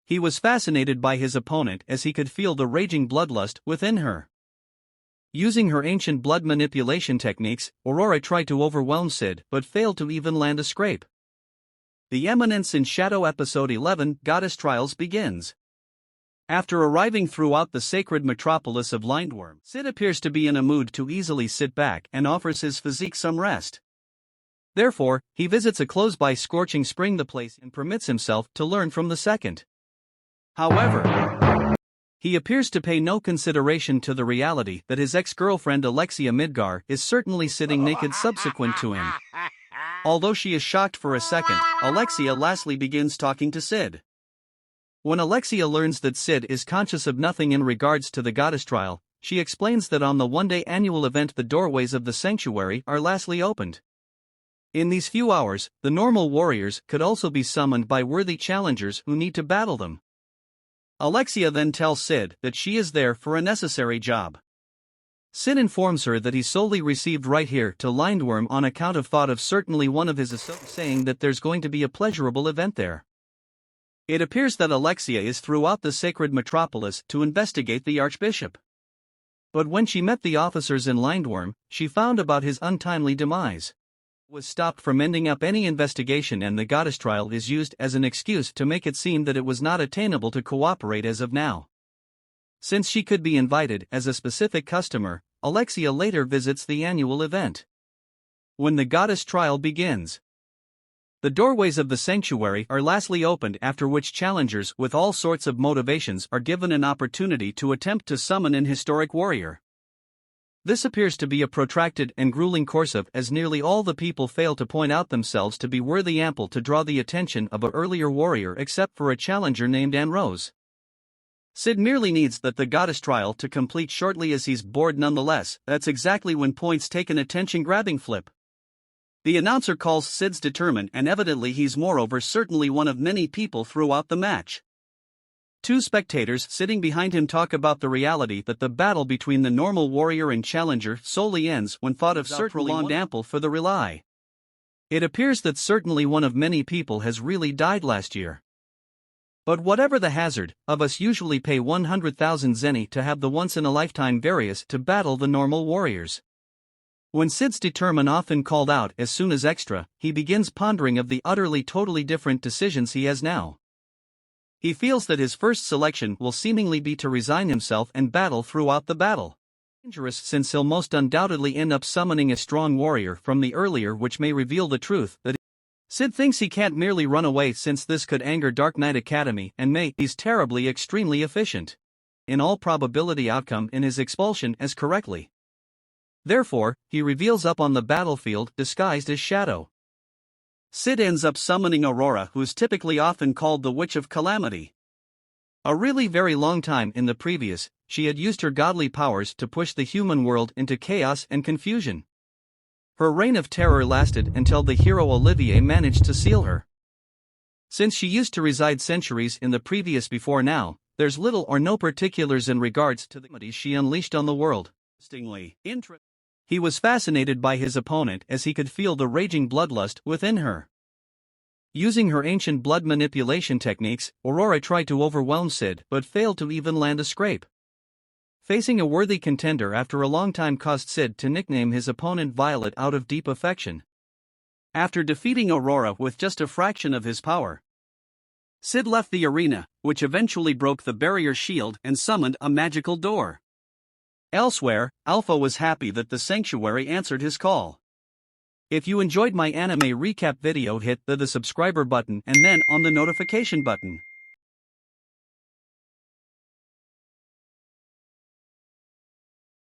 He was fascinated by his opponent as he could feel the raging bloodlust within her. Using her ancient blood manipulation techniques, Aurora tried to overwhelm Sid but failed to even land a scrape. The Eminence in Shadow Episode 11 Goddess Trials begins. After arriving throughout the sacred metropolis of Lindworm, Sid appears to be in a mood to easily sit back and offers his physique some rest. Therefore, he visits a close-by scorching spring the place and permits himself to learn from the second. However, he appears to pay no consideration to the reality that his ex-girlfriend Alexia Midgar is certainly sitting naked subsequent to him. Although she is shocked for a second, Alexia lastly begins talking to Sid. When Alexia learns that Sid is conscious of nothing in regards to the goddess trial, she explains that on the one-day annual event the doorways of the sanctuary are lastly opened. In these few hours, the normal warriors could also be summoned by worthy challengers who need to battle them. Alexia then tells Sid that she is there for a necessary job. Sid informs her that he solely received right here to Lindworm on account of thought of certainly one of his associates saying that there's going to be a pleasurable event there. It appears that Alexia is throughout the sacred metropolis to investigate the archbishop. But when she met the officers in Lindworm, she found about his untimely demise. Was stopped from ending up any investigation, and the goddess trial is used as an excuse to make it seem that it was not attainable to cooperate as of now. Since she could be invited as a specific customer, Alexia later visits the annual event. When the goddess trial begins, the doorways of the sanctuary are lastly opened, after which challengers with all sorts of motivations are given an opportunity to attempt to summon an historic warrior. This appears to be a protracted and grueling course of, as nearly all the people fail to point out themselves to be worthy ample to draw the attention of an earlier warrior except for a challenger named Rose. Sid merely needs that the goddess trial to complete shortly, as he's bored nonetheless. That's exactly when points take an attention-grabbing flip. The announcer calls Sid's determined, and evidently he's moreover certainly one of many people throughout the match. Two spectators sitting behind him talk about the reality that the battle between the normal warrior and challenger solely ends when thought of certainly prolonged ample for the rely. It appears that certainly one of many people has really died last year. But whatever the hazard, of us usually pay 100,000 zeni to have the once-in-a-lifetime various to battle the normal warriors. When Sid's determined often called out as soon as extra, he begins pondering of the utterly totally different decisions he has now. He feels that his first selection will seemingly be to resign himself and battle throughout the battle. Dangerous, since he'll most undoubtedly end up summoning a strong warrior from the earlier, which may reveal the truth that Sid thinks he can't merely run away, since this could anger Dark Knight Academy, and he's terribly extremely efficient. In all probability outcome in his expulsion as correctly. Therefore, he reveals up on the battlefield disguised as Shadow. Sid ends up summoning Aurora, who's typically often called the Witch of Calamity. A really very long time in the previous, she had used her godly powers to push the human world into chaos and confusion. Her reign of terror lasted until the hero Olivier managed to seal her. Since she used to reside centuries in the previous before now, there's little or no particulars in regards to the calamities she unleashed on the world. He was fascinated by his opponent as he could feel the raging bloodlust within her. Using her ancient blood manipulation techniques, Aurora tried to overwhelm Sid but failed to even land a scrape. Facing a worthy contender after a long time caused Sid to nickname his opponent Violet out of deep affection. After defeating Aurora with just a fraction of his power, Sid left the arena, which eventually broke the barrier shield and summoned a magical door. Elsewhere, Alpha was happy that the sanctuary answered his call. If you enjoyed my anime recap video, hit the subscriber button and then on the notification button.